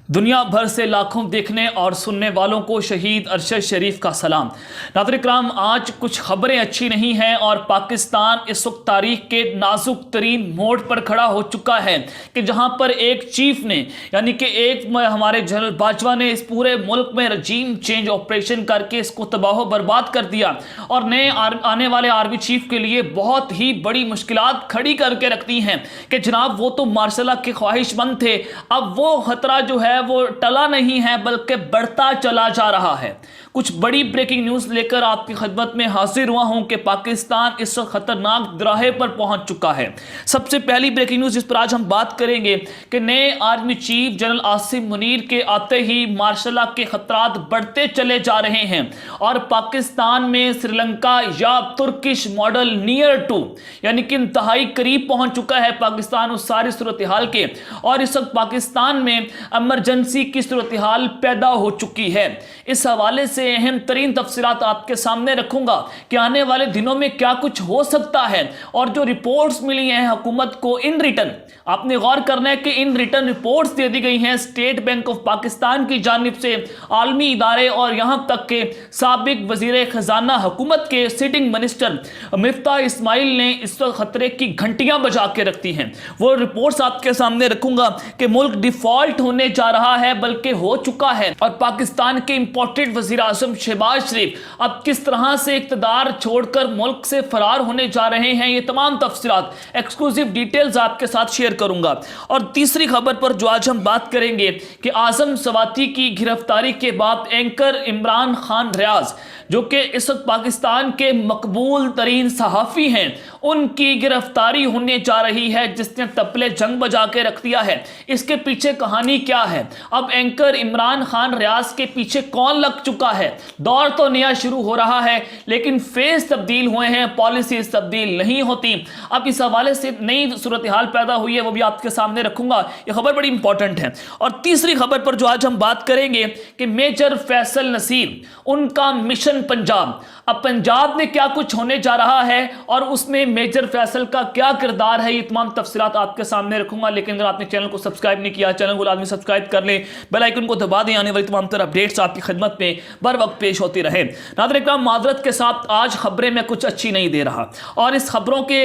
दुनिया भर से लाखों देखने और सुनने वालों को शहीद अरशद शरीफ का सलाम। नाज़रीन इकराम, आज कुछ खबरें अच्छी नहीं हैं और पाकिस्तान इस वक्त तारीख के नाजुक तरीन मोड़ पर खड़ा हो चुका है कि जहां पर एक चीफ ने यानी कि एक हमारे जनरल बाजवा ने इस पूरे मुल्क में रजीम चेंज ऑपरेशन करके इसको तबाह बर्बाद कर दिया और नए आने वाले आर्मी चीफ के लिए बहुत ही बड़ी मुश्किलात खड़ी करके रखती हैं कि जनाब वो तो मार्शल के ख्वाहिशमंद थे, अब वो खतरा जो है वो टला नहीं है बल्कि बढ़ता चला जा रहा है। कुछ बड़ी ब्रेकिंग न्यूज़ लेकर आपकी खिदमत में हाजिर हुआ हूं कि पाकिस्तान इस खतरनाक दराहे पर पहुंच चुका है। सबसे पहली ब्रेकिंग न्यूज़ जिस पर आज हम बात करेंगे कि नए army chief general Asim Munir के आते ही मार्शल के खतरात बढ़ते चले जा रहे हैं और पाकिस्तान में श्रीलंका या तुर्किश मॉडल नियर टू यानी कि इंतहाई करीब पहुंच चुका है पाकिस्तान उस सारी सूरत हाल के, और इस वक्त पाकिस्तान में इमरजेंसी की सूरत हाल पैदा हो चुकी है। इस हवाले से अहम तरीन तफसीलात आपके सामने रखूंगा कि आने वाले दिनों में क्या कुछ हो सकता है। और जो रिपोर्ट्स मिली हैं हुकूमत को इन रिटर्न, आपने गौर करना है कि इन रिटर्न रिपोर्ट्स दे दी गई हैं स्टेट बैंक ऑफ पाकिस्तान की जानिब से, आलमी इदारे और यहां तक के साबिक वजीर खजाना हुकूमत के सिटिंग मिनिस्टर मिफ्ताह इस्माइल ने इस वक्त खतरे की घंटियां बजा के रखती हैं। वो रिपोर्ट्स आपके सामने रखूंगा कि मुल्क डिफॉल्ट होने जा रहा है बल्कि हो चुका है और पाकिस्तान के इंपोर्टेड वजीर आजम शहबाज शरीफ अब किस तरह से इक़्तिदार छोड़कर मुल्क से फरार होने जा रहे हैं, ये तमाम तफसीलात एक्सक्लूसिव डिटेल्स आपके साथ शेयर करूंगा। और तीसरी खबर पर जो आज हम बात करेंगे कि आजम सवाती की गिरफ्तारी के बाद एंकर इमरान खान रियाज जो कि इस वक्त पाकिस्तान के मकबूल तरीन सहाफ़ी हैं, उनकी गिरफ्तारी होने जा रही है जिसने तपले जंग बजा के रख दिया है। इसके पीछे कहानी क्या है, अब एंकर इमरान खान रियाज के पीछे कौन लग चुका है। दौर तो नया शुरू हो रहा है लेकिन फेस तब्दील हुए हैं, पॉलिसीज तब्दील नहीं होती। अब इस हवाले से नई सूरत हाल पैदा हुई है, वो भी आपके सामने रखूंगा, ये खबर बड़ी इंपॉर्टेंट है। और तीसरी खबर पर जो आज हम बात करेंगे कि मेजर फैसल नसीर, उनका मिशन पंजाब, अब पंजाब में क्या कुछ होने जा रहा है और उसमें मेजर फैसल का क्या किरदार है, ये तमाम तफसीलात आपके सामने रखूंगा। लेकिन अगर आपने चैनल को सब्सक्राइब नहीं किया, चैनल को लाजमी सब्सक्राइब कर लें, बेल आइकन को दबा दें, आने वाली तमाम तरह अपडेट्स आपकी खिदमत में बर वक्त पेश होती रहे। नाज़रीन इकराम, माजरत के साथ आज खबरें मैं कुछ अच्छी नहीं दे रहा और इस खबरों के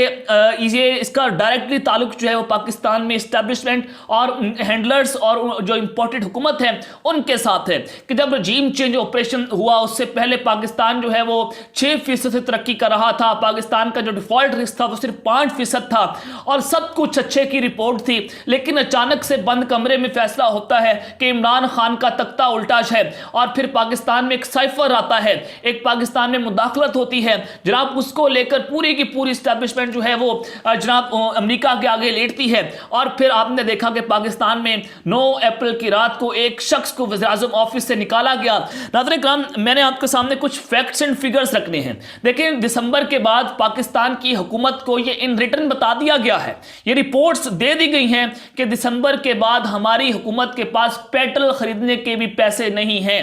इसका डायरेक्टली ताल्लुक जो है वो पाकिस्तान में इस्टेब्लिशमेंट और हैंडलर्स और जो इंपोर्टेड हुकूमत है उनके साथ है कि जब रजीम चेंज ऑपरेशन हुआ उससे पहले पाकिस्तान जो है वो 6% से तरक्की कर रहा था। पाकिस्तान का जो डिफॉल्ट रिस्क था वो सिर्फ 5% था और सब कुछ अच्छे की रिपोर्ट थी। लेकिन अचानक से बंद कमरे में फैसला होता है कि इमरान खान का तख्ता उल्टा है और फिर पाकिस्तान में एक साइफर आता है, एक पाकिस्तान में मुदाखलत होती है जनाब, उसको लेकर पूरी की पूरी एस्टेब्लिशमेंट जो है वो जनाब अमेरिका के आगे लेटती है। और फिर आपने देखा कि पाकिस्तान में 9 अप्रैल की रात को एक शख्स को वज़ीर आज़म ऑफिस से निकाला गया। नाज़रीन इकराम, मैंने आपके सामने कुछ फैक्ट्स एंड फिगर्स रखने हैं। देखिए, दिसंबर के बाद पाकिस्तान की हुकूमत को ये इन रिटर्न बता दिया गया है, ये रिपोर्ट्स दे दी गई हैं कि दिसंबर के बाद हमारी हुकूमत के पास पेट्रोल खरीदने के भी पैसे नहीं हैं,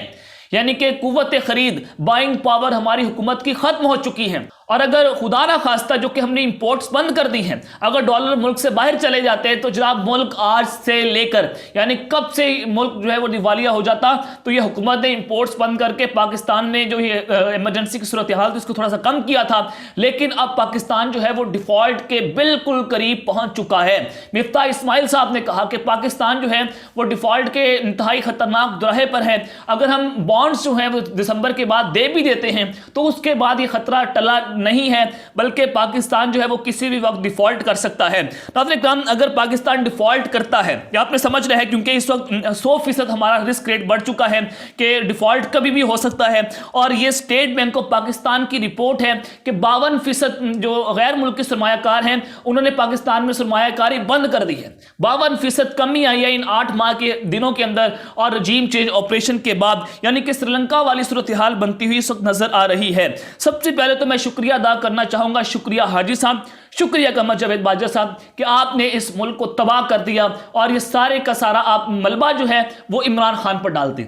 यानी कि कुव्वत खरीद, बाइंग पावर हमारी हुकूमत की खत्म हो चुकी है। और अगर खुदा ना खास्ता जो कि हमने इंपोर्ट्स बंद कर दी हैं, अगर डॉलर मुल्क से बाहर चले जाते हैं तो जनाब मुल्क आज से लेकर यानी कब से मुल्क जो है वो दिवालिया हो जाता। तो ये हुकूमत ने इंपोर्ट्स बंद करके पाकिस्तान में जो ये इमरजेंसी की सूरत हाल थी उसको थोड़ा सा कम किया था, लेकिन अब पाकिस्तान जो है वो डिफॉल्ट के बिल्कुल करीब पहुंच चुका है। मिफ्ताह इस्माइल साहब ने कहा कि पाकिस्तान जो है वो डिफॉल्ट के इंतहाई खतरनाक दराहे पर है। अगर हम बॉन्ड्स जो है वो दिसंबर के बाद दे भी देते हैं तो उसके बाद ये खतरा टला नहीं है बल्कि पाकिस्तान जो है वो किसी भी वक्त डिफॉल्ट कर सकता है। नाज़रीन इकराम, अगर पाकिस्तान डिफॉल्ट करता है, ये आपने समझ रहे हैं क्योंकि इस वक्त 100% हमारा रिस्क रेट बढ़ चुका है कि डिफॉल्ट कभी भी हो सकता है। और ये स्टेट बैंक ऑफ पाकिस्तान की रिपोर्ट है कि 52% जो गैर मुल्की सरमायाकार हैं उन्होंने पाकिस्तान में सरमायाकारी बंद कर दी है। 52% कमी आई है इन 8 माह के दिनों के अंदर और रजीम चेंज ऑपरेशन के बाद, यानी कि श्रीलंका वाली सूरत हाल बनती हुई इस वक्त नजर आ रही है। सबसे पहले तो मैं शुक्रिया अदा करना चाहूंगा, शुक्रिया हाजी साहब, शुक्रिया कमर जावेद बाजवा साहब कि आपने इस मुल्क को तबाह कर दिया और ये सारे का सारा आप मलबा जो है वो इमरान खान पर डाल दें।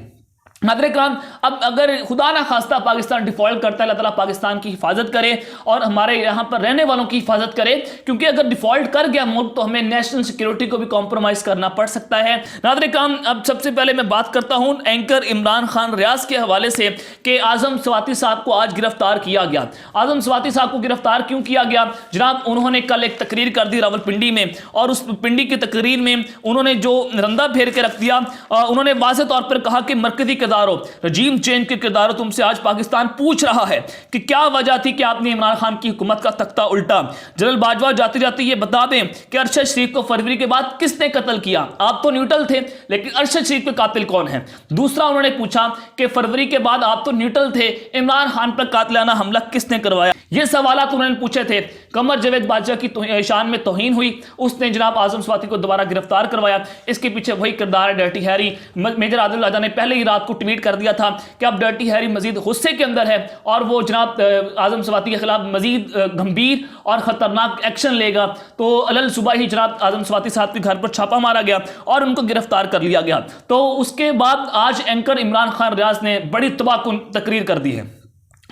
नाज़रीन करम, अब अगर खुदा ना खास्ता पाकिस्तान डिफ़ॉल्ट करता है, अल्लाह ताला पाकिस्तान की हिफाजत करे और हमारे यहाँ पर रहने वालों की हिफाजत करे, क्योंकि अगर डिफ़ॉल्ट कर गया मुल्क तो हमें नेशनल सिक्योरिटी को भी कॉम्प्रोमाइज़ करना पड़ सकता है। नाज़रीन करम, अब सबसे पहले मैं बात करता हूँ एंकर इमरान खान रियाज के हवाले से कि आज़म स्वाति साहब को आज गिरफ्तार किया गया। आज़म स्वाति साहब को गिरफ्तार क्यों किया गया जनाब? उन्होंने कल एक तकरीर कर दी रावलपिंडी में, और उस पिंडी की तकरीर में उन्होंने जो रंदा फेर के रख दिया, उन्होंने वाज़ेह तौर पर कहा कि मरकज़ी रजीम चेंज के किरदारों तुमसे आज पाकिस्तान पूछ रहा है कि क्या वजह थी कि आपने इमरान खान की हुकूमत का तख्ता उल्टा। जनरल बाजवा जाते जाते ये बता दें कि अरशद शरीफ को फरवरी के बाद किसने कत्ल किया? आप तो न्यूट्रल थे, लेकिन अरशद शरीफ के कातिल कौन है? दूसरा उन्होंने पूछा कि फरवरी के बाद आप तो न्यूट्रल थे, इमरान खान पर कातिलाना हमला किसने करवाया? ये सवालात उन्होंने पूछे थे। कमर जावेद बादशाह की शान में तौहीन हुई, उसने जनाब आज़म स्वाति को दोबारा गिरफ्तार करवाया। इसके पीछे वही किरदार है डर्टी हैरी। मेजर आदिल राजा ने पहले ही रात को ट्वीट कर दिया था कि अब डर्टी हैरी मजीद गुस्से के अंदर है और वो जनाब आज़म स्वाति के खिलाफ मजीद गंभीर और खतरनाक एक्शन लेगा। तो अलल सुबह ही जनाब आज़म स्वाति साहब के घर पर छापा मारा गया और उनको गिरफ्तार कर लिया गया। तो उसके बाद आज एंकर इमरान खान रियाज ने बड़ी तबाहकुन तकरीर कर दी है।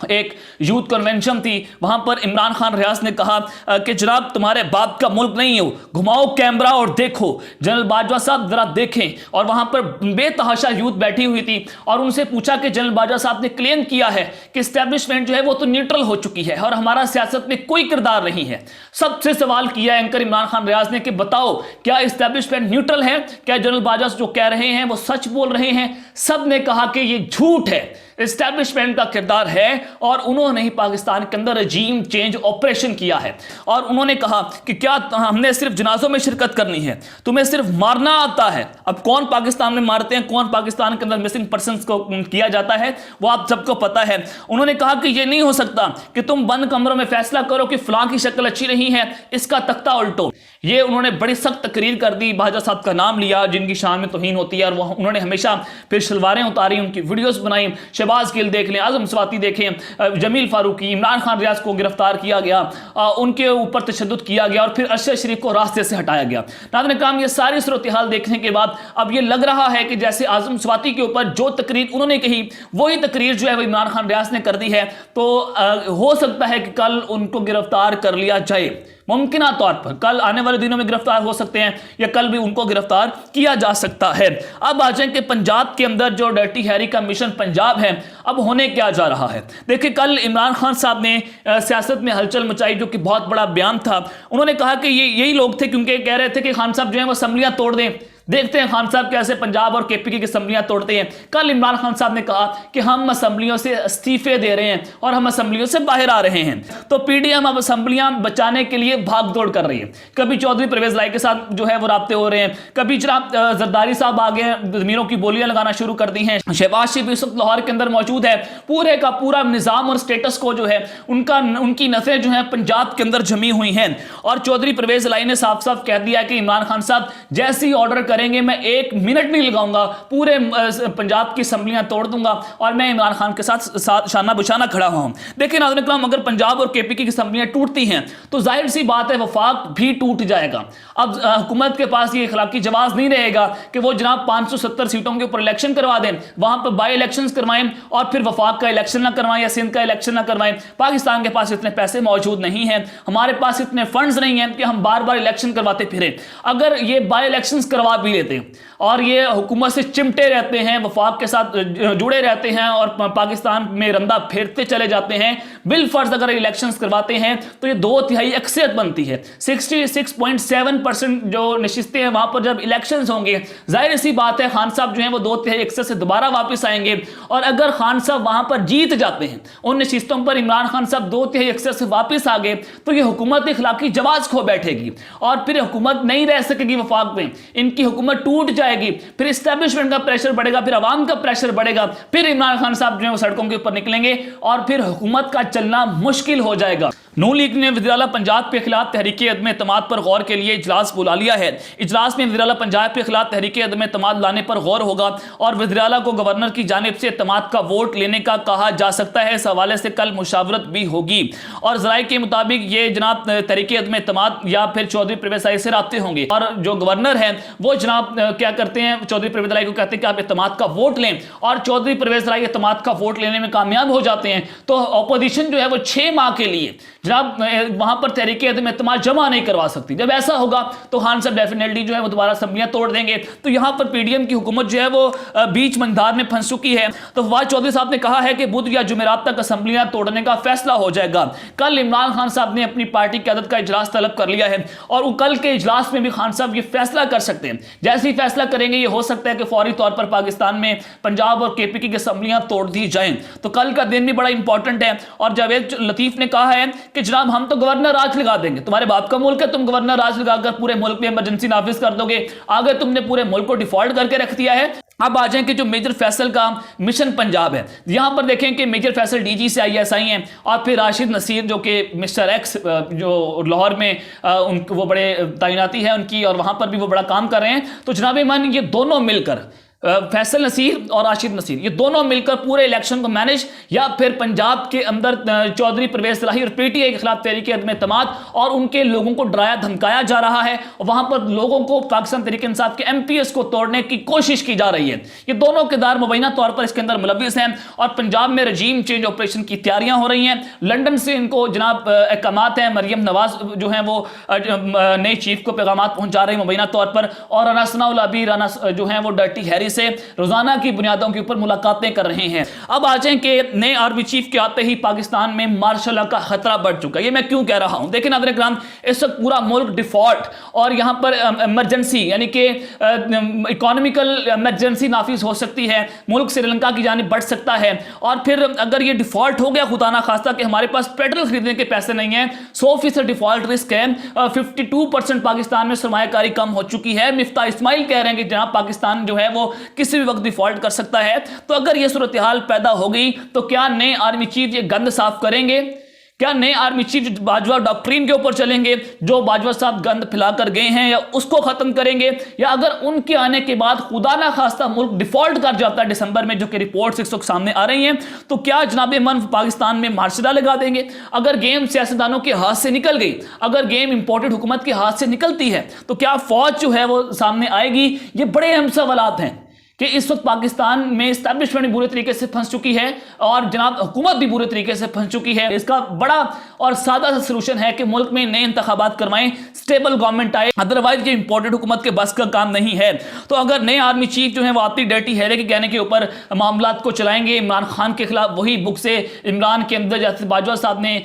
एक यूथ कन्वेंशन थी, वहां पर इमरान खान रियाज ने कहा कि जनाब तुम्हारे बाप का मुल्क नहीं हो, घुमाओ कैमरा और देखो। जनरल बाजवा साहब जरा देखें, और वहां पर बेतहाशा यूथ बैठी हुई थी और उनसे पूछा कि जनरल बाजवा साहब ने क्लेम किया है कि एस्टेब्लिशमेंट जो है वो तो न्यूट्रल हो चुकी है और हमारा सियासत में कोई किरदार नहीं है। सबसे सवाल किया एंकर इमरान खान रियाज ने कि बताओ क्या एस्टेब्लिशमेंट न्यूट्रल है? क्या जनरल बाजवा जो कह रहे हैं वो सच बोल रहे हैं? सब ने कहा कि ये झूठ है, एस्टैब्लिशमेंट का किरदार है और उन्होंने ही पाकिस्तान के अंदर रजीम चेंज ऑपरेशन किया है। और उन्होंने कहा कि क्या हमने सिर्फ जनाजों में शिरकत करनी है, तुम्हें सिर्फ मारना आता है? अब कौन पाकिस्तान में मारते हैं, कौन पाकिस्तान के अंदर मिसिंग पर्सन्स को किया जाता है, वो आप सबको पता है। उन्होंने कहा कि यह नहीं हो सकता कि तुम बंद कमरों में फैसला करो कि फलां की शक्ल अच्छी नहीं है, इसका तख्ता उल्टो। ये उन्होंने बड़ी सख्त तकरीर कर दी, बाजवा साहब का नाम लिया जिनकी शान में तौहीन होती है, और उन्होंने हमेशा फिर शलवारें उतारी, उनकी वीडियोस बनाई। शहबाज गिल देख लें, आज़म स्वाति देखें, जमील फारूकी, इमरान खान रियाज को गिरफ्तार किया गया, उनके ऊपर तशद्दुद किया गया और फिर अरशद शरीफ को रास्ते से हटाया गया। नाज़रीन काम, ये सारी सूरत हाल देखने के बाद अब ये लग रहा है कि जैसे आज़म स्वाति के ऊपर जो तकरीर उन्होंने कही वही तकरीर जो है वो इमरान खान रियाज ने कर दी है। तो हो सकता है कि कल उनको गिरफ्तार कर लिया जाए, मुमकिना तौर पर कल आने वाले दिनों में गिरफ्तार हो सकते हैं या कल भी उनको गिरफ्तार किया जा सकता है। अब आ जाएं कि पंजाब के अंदर जो डर्टी हैरी का मिशन पंजाब है, अब होने क्या जा रहा है। देखिए, कल इमरान खान साहब ने सियासत में हलचल मचाई, जो कि बहुत बड़ा बयान था। उन्होंने कहा कि यही लोग थे, क्योंकि कह रहे थे कि खान साहब जो है वो असम्बलियां तोड़ दें। देखते हैं खान साहब कैसे पंजाब और केपी की असम्बलियां तोड़ते हैं। कल इमरान खान साहब ने कहा कि हम असम्बलियों से इस्तीफे दे रहे हैं और हम असम्बलियों से बाहर आ रहे हैं। तो पीडीएम अब असम्बलियां बचाने के लिए भाग दौड़ कर रही है। कभी चौधरी परवेज लाई के साथ जो है वो राब्ते हो रहे हैं, कभी जनाब जरदारी साहब आ गए, जमीरों की बोलियां लगाना शुरू कर दी हैं। शहबाज शरीफ इस वक्त लाहौर के अंदर मौजूद है। पूरे का पूरा निज़ाम और स्टेटस को जो है उनकी नसें जो है पंजाब के अंदर जमी हुई हैं। और चौधरी परवेज लाई ने साफ साफ कह दिया कि इमरान खान साहब जैसे ही ऑर्डर करेंगे मैं एक मिनट नहीं लगाऊंगा, पूरे पंजाब की असम्बलियां तोड़ दूंगा और मैं इमरान खान के साथ शाना बिशाना खड़ा हुआ हूं। देखिए नाज़रीन इकराम, अगर पंजाब और केपी की असम्बलियां टूटती हैं तो जाहिर सी बात है वफाक भी टूट जाएगा। अब हुकूमत के पास ये इखलाकी जवाब नहीं रहेगा कि वो जनाब 570 सीटों के ऊपर इलेक्शन करवा दें, वहां पर बाई इलेक्शंस करवाएं और फिर वफाक का इलेक्शन ना करवाएं या सिंध का इलेक्शन ना करवाएं। पाकिस्तान के पास इतने पैसे मौजूद नहीं हैं, हमारे पास इतने फंड्स नहीं हैं कि हम बार बार इलेक्शन करवाते फिरें। अगर ये बाई इलेक्शंस करवा भी लेते और ये हुकूमत से चिमटे रहते हैं, वफाक के साथ जुड़े रहते हैं और पाकिस्तान में रंदा फेरते चले जाते हैं, बिलफर्ज अगर इलेक्शंस करवाते हैं तो ये 2/3 अक्सरियत बनती है। 66.7% जो नशिस्तें हैं वहां पर जब इलेक्शंस होंगे, जाहिर सी बात है खान साहब जो हैं वो 2/3 अक्सर से दोबारा वापस आएंगे। और अगर खान साहब वहां पर जीत जाते हैं, उन नशिस्तों पर इमरान खान साहब 2/3 अक्सर से वापस आ गए, तो ये हुकूमत इखलाकी जवाज खो बैठेगी और फिर हुकूमत नहीं रह सकेगी वफाक में, इनकी हुकूमत टूट जाएगी। फिर एस्टेब्लिशमेंट का प्रेशर बढ़ेगा, फिर अवाम का प्रेशर बढ़ेगा, फिर इमरान खान साहब जो है वो सड़कों के ऊपर निकलेंगे और फिर हुकूमत का चलना मुश्किल हो जाएगा। نون لیگ نے وزیر اعلیٰ پنجاب کے خلاف تحریک عدم اعتماد پر غور کے لیے اجلاس بلا لیا ہے۔ اجلاس میں وزیر اعلیٰ پنجاب کے خلاف تحریک عدم اعتماد لانے پر غور ہوگا اور وزیر اعلیٰ کو گورنر کی جانب سے اعتماد کا ووٹ لینے کا کہا جا سکتا ہے۔ اس حوالے سے کل مشاورت بھی ہوگی اور ذرائع کے مطابق یہ جناب تحریک عدم اعتماد یا پھر چودھری پرویز رائی سے رابطے ہوں گے اور جو گورنر ہے وہ جناب کیا کرتے ہیں، چودھری پرویز رائی کو کہتے ہیں کہ آپ اعتماد کا ووٹ لیں، اور چودھری پرویز رائی اعتماد کا ووٹ لینے میں کامیاب ہو جاتے ہیں تو اپوزیشن جو ہے وہ 6 ماہ کے لیے جناب وہاں پر تحریک عدم اعتماد جمع نہیں کروا سکتی۔ جب ایسا ہوگا تو خان صاحب ڈیفینیٹلی جو ہے وہ دوبارہ اسمبلیاں توڑ دیں گے، تو یہاں پر پی ڈی ایم کی حکومت جو ہے وہ بیچ مندار میں پھنس چکی ہے۔ تو فواد چودھری صاحب نے کہا ہے کہ بدھ یا جمعرات تک اسمبلیاں توڑنے کا فیصلہ ہو جائے گا۔ کل عمران خان صاحب نے اپنی پارٹی قیادت کا اجلاس طلب کر لیا ہے اور وہ کل کے اجلاس میں بھی خان صاحب یہ فیصلہ کر سکتے ہیں۔ جیسے ہی فیصلہ کریں گے یہ ہو سکتا ہے کہ فوری طور پر پاکستان میں پنجاب اور کے پی کی اسمبلیاں توڑ دی جائیں۔ تو کل کا دن بھی بڑا امپورٹنٹ ہے اور جاوید لطیف نے کہا ہے کہ جناب ہم تو گورنر راج لگا دیں گے، تمہارے باپ کا ملک ہے، تم گورنر راج لگا کر پورے ملک میں ایمرجنسی نافذ کر دو گے، آگے تم نے پورے ملک کو ڈیفالٹ کر کے رکھ دیا ہے۔ اب آ جائیں کہ جو میجر فیصل کا مشن پنجاب ہے، یہاں پر دیکھیں کہ میجر فیصل ڈی جی سے ISI ہیں اور پھر راشد نصیر جو کہ مسٹر ایکس جو لاہور میں وہ بڑے تعیناتی ہے ان کی اور وہاں پر بھی وہ بڑا کام کر رہے ہیں۔ تو جناب من یہ دونوں مل کر فیصل نصیر اور راشد نصیر یہ دونوں مل کر پورے الیکشن کو مینج یا پھر پنجاب کے اندر چودھری پرویز راہی اور PTI کے خلاف تحریک عدم اعتماد اور ان کے لوگوں کو ڈرایا دھمکایا جا رہا ہے اور وہاں پر لوگوں کو پاکستان تحریک انصاف کے MPs کو توڑنے کی کوشش کی جا رہی ہے۔ یہ دونوں کردار مبینہ طور پر اس کے اندر ملوث ہیں اور پنجاب میں رجیم چینج آپریشن کی تیاریاں ہو رہی ہیں۔ لندن سے ان کو جناب احکامات ہیں، مریم نواز جو ہیں وہ نئے چیف کو پیغامات پہنچا رہے ہیں مبینہ طور پر، اور رانا ثناء اللہ بھی جو ہیں وہ ڈرٹی ہیری سے روزانہ کی بنیادوں کے اوپر ملاقاتیں کر رہے ہیں۔ اب آ جائیں کہ نئے آرمی چیف کے آتے ہی پاکستان میں مارشل لا کا خطرہ بڑھ چکا ہے۔ یہ میں کیوں کہہ رہا ہوں، دیکھیں ناظرین کرام، اس وقت پورا ملک ڈیفالٹ اور یہاں پر ایمرجنسی یعنی کہ اکانومیکل ایمرجنسی نافذ ہو سکتی ہے، ملک سری لنکا کی جانب بڑھ سکتا ہے، اور پھر اگر یہ ڈیفالٹ ہو گیا خدا نہ خواستہ کہ ہمارے پاس پیٹرول خریدنے کے پیسے نہیں ہیں، 100% ڈیفالٹ رسک ہے، 52% پاکستان میں سرمایہ کاری کم ہو چکی ہے۔ مفتاح اسماعیل کہہ رہے ہیں کہ جناب پاکستان جو ہے وہ کسی بھی وقت ڈیفالٹ کر سکتا ہے۔ تو اگر یہ صورتحال پیدا ہو گئی تو کیا نئے آرمی چیف یہ گند صاف کریں گے؟ کیا نئے آرمی چیف باجوہ ڈاکٹرین کے اوپر چلیں گے جو باجوہ صاحب گند پھیلا کر گئے ہیں، یا اس کو ختم کریں گے؟ یا اگر ان کے آنے کے بعد خدا نہ خواستہ ملک ڈیفالٹ کر جاتا ہے دسمبر میں، جو کہ رپورٹس اس وقت سامنے آ رہی ہیں، تو کیا جناب من پاکستان میں مارشل لا لگا دیں گے؟ اگر گیم سیاستدانوں کے ہاتھ سے نکل گئی، اگر گیم امپورٹڈ حکومت کے ہاتھ سے نکلتی ہے، تو کیا فوج جو ہے وہ سامنے آئے گی؟ یہ بڑے اہم سوالات ہیں کہ اس وقت پاکستان میں اسٹیبلشمنٹ بھی برے طریقے سے پھنس چکی ہے اور جناب حکومت بھی برے طریقے سے پھنس چکی ہے۔ اس کا بڑا اور سادہ سا سلوشن ہے کہ ملک میں نئے انتخابات کروائیں، اسٹیبل گورنمنٹ آئے، ادروائز یہ امپورٹڈ حکومت کے بس کا کام نہیں ہے۔ تو اگر نئے آرمی چیف جو ہیں وہ آتی ڈرٹی ہیرے کے کہنے کے اوپر معاملات کو چلائیں گے، عمران خان کے خلاف وہی بک سے عمران کے اندر جیسے باجوہ صاحب نے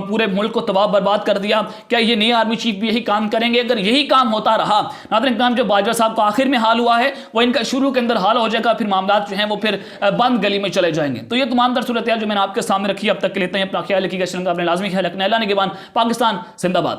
پورے ملک کو تباہ برباد کر دیا، کیا یہ نئے آرمی چیف بھی یہی کام کریں گے؟ اگر یہی کام ہوتا رہا ناظرین کرام، جو باجوہ صاحب کو آخر میں حال ہوا ہے وہ ان کا شروع کے اندر حال ہو جائے گا، پھر معاملات جو ہیں وہ پھر بند گلی میں چلے جائیں گے۔ تو یہ تمام در صورتحال جو میں نے آپ کے سامنے رکھی اب تک کے لیتے ہیں، اپنا خیال رکھیے گا، اپنے لازمی خیال رکھنا ہے۔ اللہ نگہبان، پاکستان زندہ باد۔